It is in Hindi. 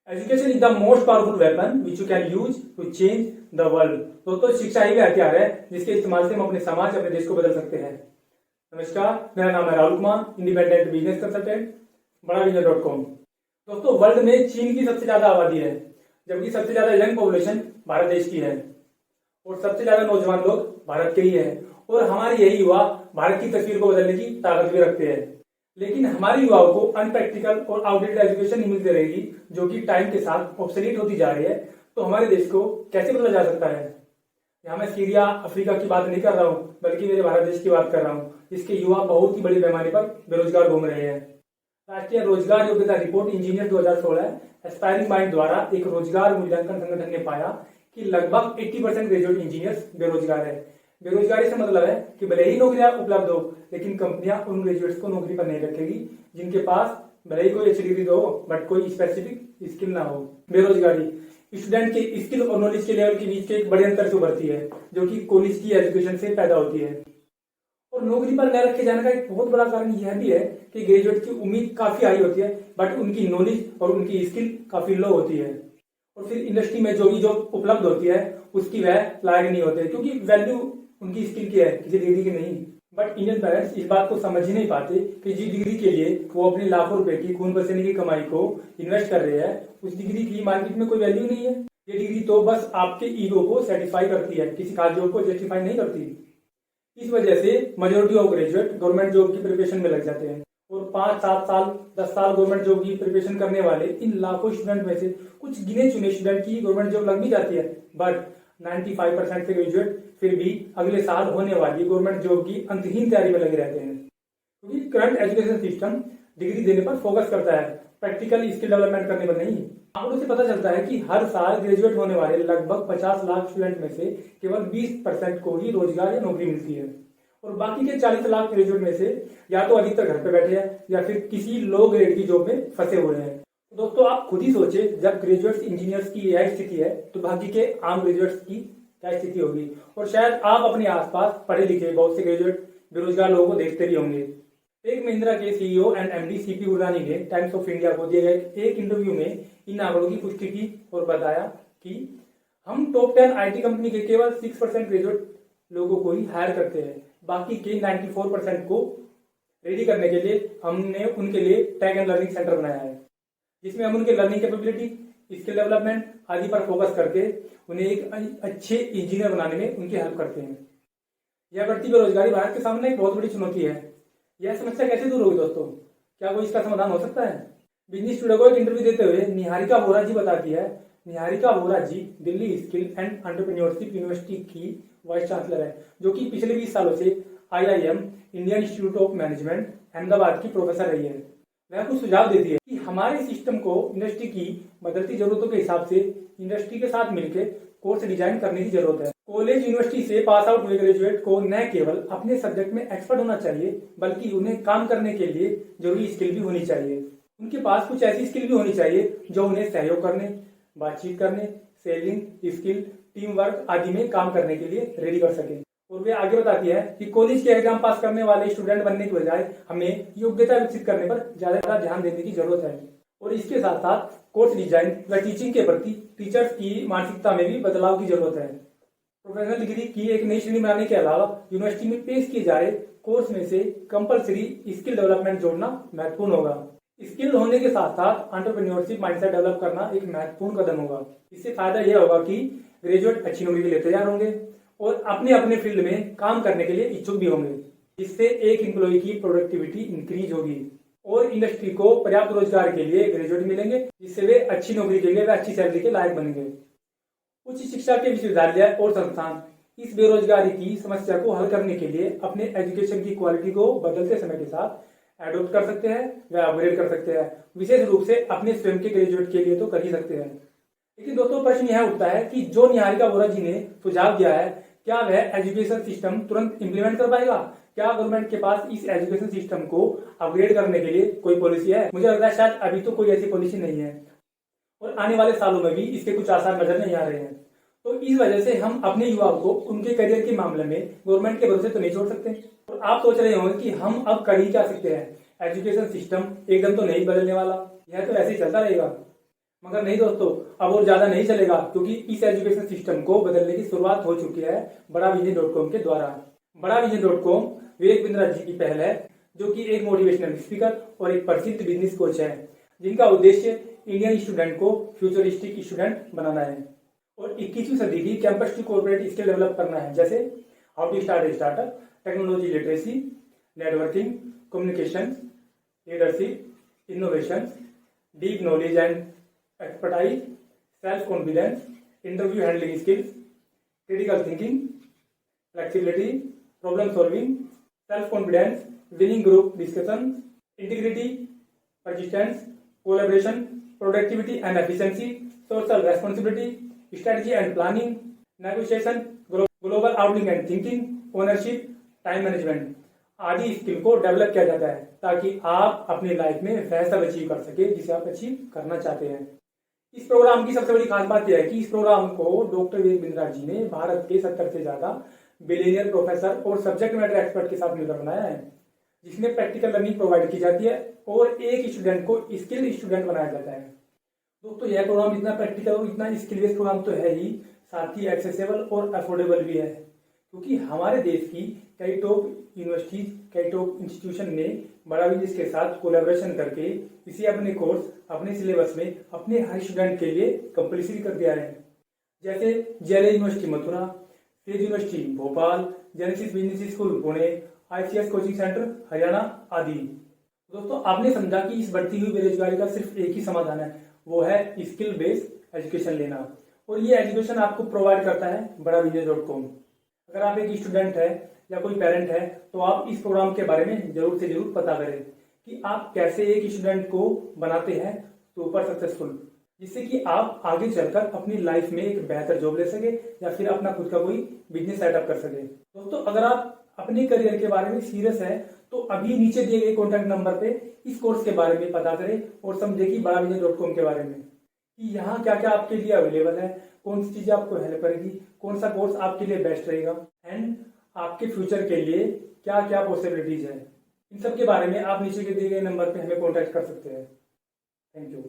Education is the most powerful weapon which you can use to change the world. दोस्तों, शिक्षा ही हथियार है जिसके इस्तेमाल से हम अपने समाज, अपने देश को बदल सकते हैं। नमस्कार, मेरा नाम है Rahul Kumar, independent business consultant, बड़ाबिजनेस.com। दोस्तों, वर्ल्ड में चीन की सबसे ज्यादा आबादी है, जबकि सबसे ज्यादा यंग पॉपुलेशन भारत देश की है और सबसे ज्यादा नौजवान लोग भारत के ही है। और हमारे यही युवा भारत की तस्वीर को बदलने की ताकत भी रखते हैं। लेकिन हमारे युवाओं को अनप्रैक्टिकल और आउटडेटेड एजुकेशन नहीं मिलती रहेगी, जो कि टाइम के साथ ऑब्सोलीट होती जा रही है। तो हमारे देश को कैसे बदला जा सकता है? यहाँ मैं सीरिया, अफ्रीका की बात नहीं कर रहा हूँ, बल्कि मेरे भारत देश की बात कर रहा हूँ, जिसके युवा बहुत ही बड़ी पैमाने पर बेरोजगार घूम रहे हैं। राष्ट्रीय रोजगार योग्यता रिपोर्ट इंजीनियर 2016 एस्पायरिंग माइंड द्वारा एक रोजगार मूल्यांकन संगठन ने पाया कि लगभग 80% ग्रेजुएट इंजीनियर्स बेरोजगार है। बेरोजगारी से मतलब है कि भले ही नौकरियां उपलब्ध हो, लेकिन कंपनियां उन ग्रेजुएट्स को नौकरी पर नहीं रखेगी जिनके पास भले ही कोई अच्छी डिग्री हो बट कोई स्पेसिफिक स्किल ना हो। बेरोजगारी स्टूडेंट के स्किल और नॉलेज के लेवल के बीच के एक बड़े अंतर से उभरती है, जो कि कॉलेज की एजुकेशन से पैदा होती है। और नौकरी पर न रखे जाने का एक बहुत बड़ा कारण यह भी है कि ग्रेजुएट की उम्मीद काफी हाई होती है, बट उनकी नॉलेज और उनकी स्किल काफी लो होती है। और फिर इंडस्ट्री में जो भी जॉब उपलब्ध होती है उसकी वह लायक नहीं होते, क्योंकि वैल्यू उनकी स्किल की है, किसी डिग्री की नहीं। बट इंडियन पेरेंट्स इस बात को समझ ही नहीं पाते कि जिस डिग्री के लिए वो अपने लाखों रुपए की खून पसीने की कमाई को इन्वेस्ट कर रहे हैं, उस डिग्री की मार्केट में कोई वैल्यू नहीं है। ये डिग्री तो बस आपके ईगो को सेटिस्फाई करती है, किसी खास जॉब को जस्टिफाई नहीं करती। इस वजह से majority of graduate government job की प्रिपरेशन में लग जाते हैं और 5-7 साल 10 साल गवर्नमेंट जॉब की प्रिपरेशन करने वाले इन लाखों स्टूडेंट में से कुछ गिने चुने स्टूडेंट की गवर्नमेंट जॉब लग भी जाती है। बट 95% से ग्रेजुएट फिर भी अगले साल होने वाली गवर्नमेंट जॉब की अंतहीन तैयारी में लगे रहते हैं, क्योंकि करंट एजुकेशन सिस्टम डिग्री देने पर फोकस करता है, प्रैक्टिकल स्किल डेवलपमेंट करने पर नहीं। आंकड़ों से पता चलता है कि हर साल ग्रेजुएट होने वाले लगभग 50 लाख स्टूडेंट में से केवल 20% को ही रोजगार या नौकरी मिलती है, और बाकी के 40 लाख ग्रेजुएट में से या तो अधिकतर घर पे बैठे हैं या फिर किसी लो ग्रेड की जॉब में फंसे हुए हैं। दोस्तों, आप खुद ही सोचे, जब ग्रेजुएट्स इंजीनियर्स की यह स्थिति है तो बाकी के आम ग्रेजुएट्स की क्या स्थिति होगी। और शायद आप अपने आसपास पढ़े लिखे बहुत से ग्रेजुएट बेरोजगार लोगों को देखते भी होंगे। टेक महिंद्रा के CEO and MD CP Gurnani ने टाइम्स ऑफ इंडिया को दिए गए एक इंटरव्यू में इन आंकड़ों की पुष्टि की और बताया कि हम टॉप 10 आईटी कंपनी के केवल 6% ग्रेजुएट लोगों को ही हायर करते हैं। बाकी के 94% को रेडी करने के लिए हमने उनके लिए टेक एंड लर्निंग सेंटर बनाया है, जिसमें हम उनके लर्निंग कैपेबिलिटी, स्किल डेवलपमेंट आदि पर फोकस करके उन्हें एक अच्छे इंजीनियर बनाने में उनकी हेल्प करते हैं। यह बढ़ती बेरोजगारी भारत के सामने एक बहुत बड़ी चुनौती है। यह समस्या कैसे दूर होगी दोस्तों? क्या कोई इसका समाधान हो सकता है? बिजनेस टुडे को एक इंटरव्यू देते हुए निहारिका वोरा जी बताती है। Niharika Vora ji Delhi skill and entrepreneurship university की वाइस चांसलर है, जो कि पिछले 20 सालों से IIM Indian Institute of Management Ahmedabad की प्रोफेसर रही है। वह कुछ सुझाव देती है कि हमारे सिस्टम को इंडस्ट्री की बदलती जरूरतों के हिसाब से इंडस्ट्री के साथ मिलकर कोर्स डिजाइन करने की जरूरत है। कॉलेज यूनिवर्सिटी से पास आउट हुए ग्रेजुएट को न केवल अपने सब्जेक्ट में एक्सपर्ट होना चाहिए, बल्कि उन्हें काम करने के लिए जरूरी स्किल भी होनी चाहिए। उनके पास कुछ ऐसी स्किल भी होनी चाहिए जो उन्हें सहयोग करने, बातचीत करने, सेलिंग स्किल, टीम वर्क आदि में काम करने के लिए रेडी कर सके। और वे आगे बताती है कि कॉलेज के एग्जाम पास करने वाले स्टूडेंट बनने के बजाय हमें योग्यता विकसित करने पर ज्यादा ध्यान देने की जरूरत है। और इसके साथ साथ कोर्स डिजाइन व टीचिंग के प्रति टीचर्स की मानसिकता में भी बदलाव की जरूरत है। प्रोफेशनल डिग्री की एक नई श्रेणी बनाने के अलावा यूनिवर्सिटी में पेश किए जा रहे कोर्स में से कंपलसरी स्किल डेवलपमेंट जोड़ना महत्वपूर्ण होगा। स्किल होने के साथ साथ एंटरप्रेन्योरशिप माइंडसेट डेवलप करना एक महत्वपूर्ण कदम होगा। इससे फायदा यह होगा कि ग्रेजुएट अच्छी नौकरी के लिए तैयार होंगे और अपने अपने फील्ड में काम करने के लिए इच्छुक भी होंगे, जिससे एक एम्प्लॉय की प्रोडक्टिविटी इंक्रीज होगी और इंडस्ट्री को पर्याप्त रोजगार के लिए ग्रेजुएट मिलेंगे, जिससे वे अच्छी नौकरी के लिए वे अच्छी सैलरी के लायक बनेंगे। उच्च शिक्षा के विश्वविद्यालय और संस्थान इस बेरोजगारी की समस्या को हल करने के लिए अपने एजुकेशन की क्वालिटी को बदलते समय के साथ एडोप्ट कर सकते हैं व अपग्रेड कर सकते हैं। विशेष रूप से अपने स्वयं के ग्रेजुएट के लिए तो कर ही सकते हैं। लेकिन दोस्तों, प्रश्न यह उठता है कि जो निहारिका वोरा जी ने सुझाव दिया है, क्या वह एजुकेशन सिस्टम तुरंत इंप्लीमेंट कर पाएगा? क्या गवर्नमेंट के पास इस एजुकेशन सिस्टम को अपग्रेड करने के लिए कोई पॉलिसी है? मुझे लगता है शायद अभी तो कोई ऐसी पॉलिसी नहीं है और आने वाले सालों में भी इसके कुछ आसार नजर नहीं आ रहे हैं। तो इस वजह से हम अपने युवाओं को उनके करियर के मामले में गवर्नमेंट के भरोसे तो नहीं छोड़ सकते। और आप सोच रहे होंगे कि हम अब कर ही क्या सकते हैं, एजुकेशन सिस्टम एकदम तो नहीं बदलने वाला, यह तो ऐसे ही चलता रहेगा। मगर नहीं दोस्तों, अब और ज्यादा नहीं चलेगा, क्योंकि इस एजुकेशन सिस्टम को बदलने की शुरुआत हो चुकी है बड़ाविजय.com के द्वारा। बड़ाविजय.com विवेक बिंद्रा जी की पहल है, जो कि एक मोटिवेशनल स्पीकर और एक प्रसिद्ध बिजनेस कोच है, जिनका उद्देश्य इंडियन स्टूडेंट को फ्यूचरिस्टिक स्टूडेंट बनाना है और 21वीं सदी की campus to corporate skill develop करना है, जैसे how to start a startup, technology literacy, networking, communication, leadership, innovation, deep knowledge and expertise, self confidence, interview handling skills, critical thinking, flexibility, problem solving, self confidence, winning group discussion, integrity, persistence, collaboration, productivity and efficiency, social responsibility, strategy and planning, negotiation, global outlook and thinking, ownership, time management आदि स्किल को डेवलप किया जाता है, ताकि आप अपनी लाइफ में वह सब अचीव कर सके जिसे आप अचीव करना चाहते हैं। इस प्रोग्राम की सबसे बड़ी खास बात यह है कि इस प्रोग्राम को डॉक्टर विवेक बिंद्रा जी ने भारत के 70 से ज्यादा बिलियनियर प्रोफेसर और सब्जेक्ट मैटर एक्सपर्ट के साथ मिलकर बनाया है, जिसमें प्रैक्टिकल लर्निंग प्रोवाइड की जाती है और एक स्टूडेंट को स्किल स्टूडेंट बनाया जाता है। दोस्तों, यह प्रोग्राम इतना प्रैक्टिकल और इतना स्किल बेस्ड प्रोग्राम तो है ही, साथ ही एक्सेसिबल और अफोर्डेबल भी है, क्योंकि हमारे देश की कई टॉप यूनिवर्सिटीज, कई टॉप इंस्टीट्यूशन ने बड़ाविजय के साथ कोलैबोरेशन करके इसे अपने कोर्स, अपने सिलेबस में अपने हर स्टूडेंट के लिए कंपल्सरी कर दिया है, जैसे JLA university Mathura, Sage university Bhopal, Genesis business school Pune, ICS coaching centre Haryana आदि। दोस्तों, आपने समझा कि इस बढ़ती हुई बेरोजगारी का सिर्फ एक ही समाधान है, वो है स्किल बेस्ड एजुकेशन लेना, और ये एजुकेशन आपको प्रोवाइड करता है बड़ाविजय.com। अगर आप एक स्टूडेंट है या कोई पेरेंट है, तो आप इस प्रोग्राम के बारे में जरूर से जरूर पता करें कि आप कैसे एक स्टूडेंट को बनाते हैं सुपर सक्सेसफुल, जिससे कि आप आगे चलकर अपनी लाइफ में एक बेहतर जॉब ले सके या फिर अपना खुद का कोई बिजनेस सेटअप कर सके। दोस्तों, अगर आप अपने करियर के बारे में सीरियस है, तो अभी नीचे दिए गए कॉन्टैक्ट नंबर पे इस कोर्स के बारे में पता करें और समझे कि बड़ाविजय.com के बारे में, कि यहाँ क्या क्या आपके लिए अवेलेबल है, कौन सी चीजें आपको हेल्प करेगी, कौन सा कोर्स आपके लिए बेस्ट रहेगा एंड आपके फ्यूचर के लिए क्या क्या पॉसिबिलिटीज है। इन सब के बारे में आप नीचे के दिए गए नंबर पे हमें कॉन्टैक्ट कर सकते हैं। Thank you.